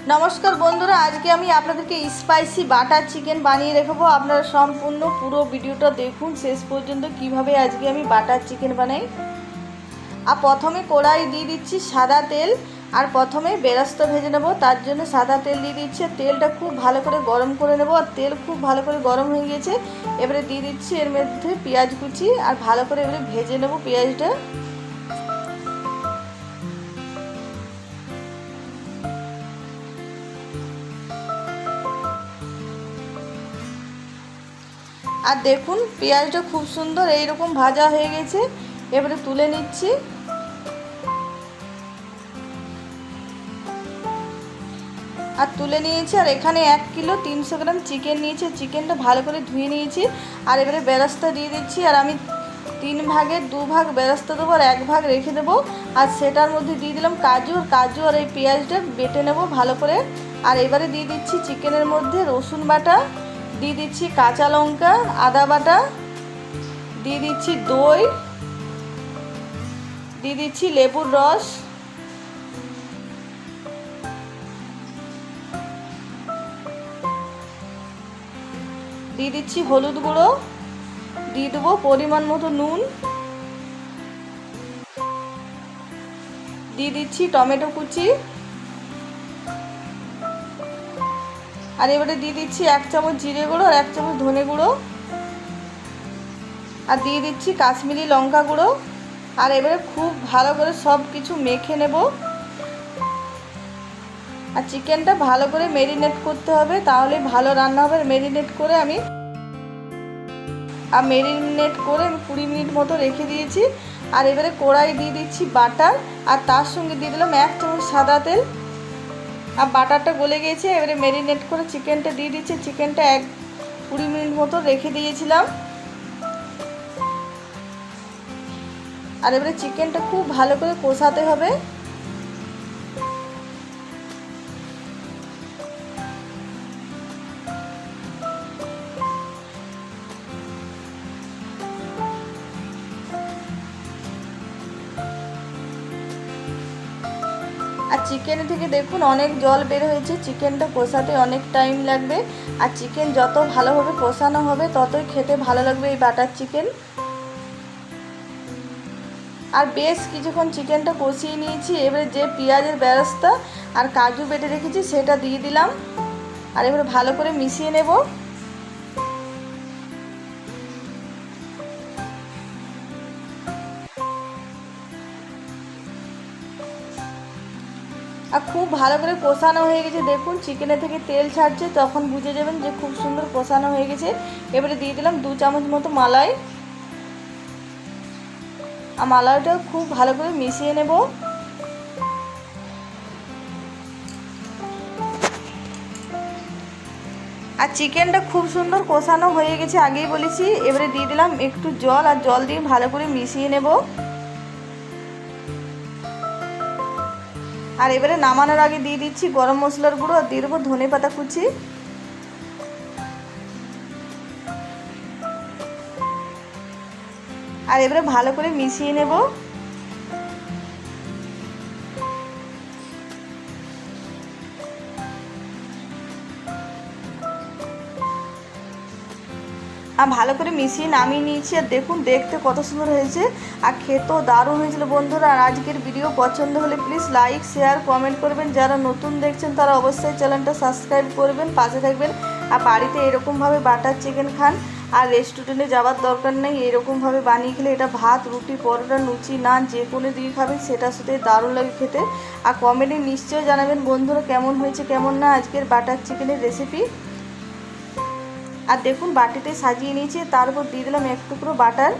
नमस्कार बंधुरा आज के आमी आपनादेरके स्पाइसी बाटार चिकेन बानिये देखाबो। आपनारा सम्पूर्ण पुरो भिडियोटा देखुन शेष पर्यन्त किभाबे आज के आमी बाटार चिकेन बानाई। আর প্রথমে কড়াই দিয়ে দিচ্ছি সাদা তেল আর প্রথমে বেরেস্তা ভেজে নেব। তার জন্য সাদা তেল দিয়ে দিচ্ছি। তেলটা খুব ভালো করে গরম করে নেব। আর তেল খুব ভালো করে গরম হয়ে গেছে, এবারে দিয়ে দিচ্ছি এর মধ্যে পেঁয়াজ কুচি আর ভালো করে এবারে ভেজে নেব পেঁয়াজটা। আর দেখুন পেঁয়াজটা খুব সুন্দর এইরকম ভাজা হয়ে গেছে, এবারে তুলে নিচ্ছি। আর তুলে নিয়েছি। আর এখানে 1 কিলো 300 গ্রাম চিকেন নিয়েছি। চিকেনটা ভালো করে ধুয়ে নিয়েছি। আর এবারে বেরেস্তা দিয়ে দিচ্ছি। আর আমি 3 ভাগের 2 ভাগ বেরেস্তা দেবো আর 1 ভাগ রেখে দেবো। আর সেটার মধ্যে দিয়ে দিলাম কাজু আর এই পেঁয়াজটা বেটে নেব ভালো করে। আর এবারে দিয়ে দিচ্ছি চিকেনের মধ্যে রসুন বাটা, দিয়ে দিচ্ছি কাঁচা লঙ্কা, আদা বাটা, দিয়ে দিচ্ছি দই, দিয়ে দিচ্ছি লেবুর রস, দিয়ে দিচ্ছি হলুদ গুঁড়ো, দিয়ে দেবো পরিমাণ মতো নুন, দিয়ে দিচ্ছি টমেটো কুচি। আর এবারে দিয়ে দিচ্ছি 1 চামচ জিরে গুঁড়ো আর 1 চামচ ধনে গুঁড়ো, আর দিয়ে দিচ্ছি কাশ্মীরি লঙ্কা গুঁড়ো। আর এবারে খুব ভালো করে সব কিছু মেখে নেব। আর চিকেনটা ভালো করে ম্যারিনেট করতে হবে, তাহলে ভালো রান্না হবে। ম্যারিনেট করে আমি 20 মিনিট মতো রেখে দিয়েছি। আর এবারে কড়াই দিয়ে দিচ্ছি বাটার আর তার সঙ্গে দিয়ে দিলাম 1 চামচ সাদা তেল। আর বাটারটা গলে গিয়েছে, এবারে ম্যারিনেট করে চিকেনটা দিয়ে দিচ্ছি। চিকেনটা 20 মিনিট মতো রেখে দিয়েছিলাম। আর এবারে চিকেনটা খুব ভালো করে কষাতে হবে। আর চিকেন থেকে দেখুন অনেক জল বের হয়েছে। চিকেনটা কষাতে অনেক টাইম লাগবে। আর চিকেন যত ভালোভাবে কষানো হবে ততই খেতে ভালো লাগবে এই বাটার চিকেন। আর বেশ কিছুক্ষণ চিকেনটা কষিয়ে নিয়েছি। এবারে যে পেঁয়াজের বেরেস্তা আর কাজু বেটে রেখেছি সেটা দিয়ে দিলাম। আর এবারে ভালো করে মিশিয়ে নেব। আর খুব ভালো করে কষানো হয়ে গেছে। দেখুন চিকেনের থেকে তেল ছাড়ছে, তখন বুঝে যাবেন যে খুব সুন্দর কষানো হয়ে গেছে। এবারে দিয়ে দিলাম 2 চামচ মতো মালাই। আর মালাইটা খুব ভালো করে মিশিয়ে নেব। আর চিকেনটা খুব সুন্দর কষানো হয়ে গেছে, আগেই বলেছি। এবারে দিয়ে দিলাম একটু জল, আর জল দিয়ে ভালো করে মিশিয়ে নেব। আর এবারে নামানোর আগে দিয়ে দিচ্ছি গরম মশলার গুঁড়ো আর দিয়ে দেবো ধনে পাতা কুচি। আর এবারে ভালো করে মিশিয়ে নেব। আর ভালো করে মিশিয়ে নামিয়ে নিয়েছি। আর দেখুন দেখতে কত সুন্দর হয়েছে, আর খেতেও দারুণ হয়েছিল বন্ধুরা। আর আজকের ভিডিও পছন্দ হলে প্লিজ লাইক শেয়ার কমেন্ট করবেন। যারা নতুন দেখছেন তারা অবশ্যই চ্যানেলটা সাবস্ক্রাইব করবেন, পাশে থাকবেন। আর বাড়িতে এরকমভাবে বাটার চিকেন খান, আর রেস্টুরেন্টে যাওয়ার দরকার নেই। এরকমভাবে বানিয়ে খেলে এটা ভাত, রুটি, পরোটা, লুচি, নান যে কোনো দিয়ে খাবেন, সেটার সাথে দারুণ লাগে খেতে। আর কমেন্টে নিশ্চয়ই জানাবেন বন্ধুরা কেমন হয়েছে কেমন না আজকের বাটার চিকেনের রেসিপি। আর দেখুন বাটিতে সাজিয়ে নিয়েছি, তার উপর দিয়ে দিলাম 1 টুকরো বাটার।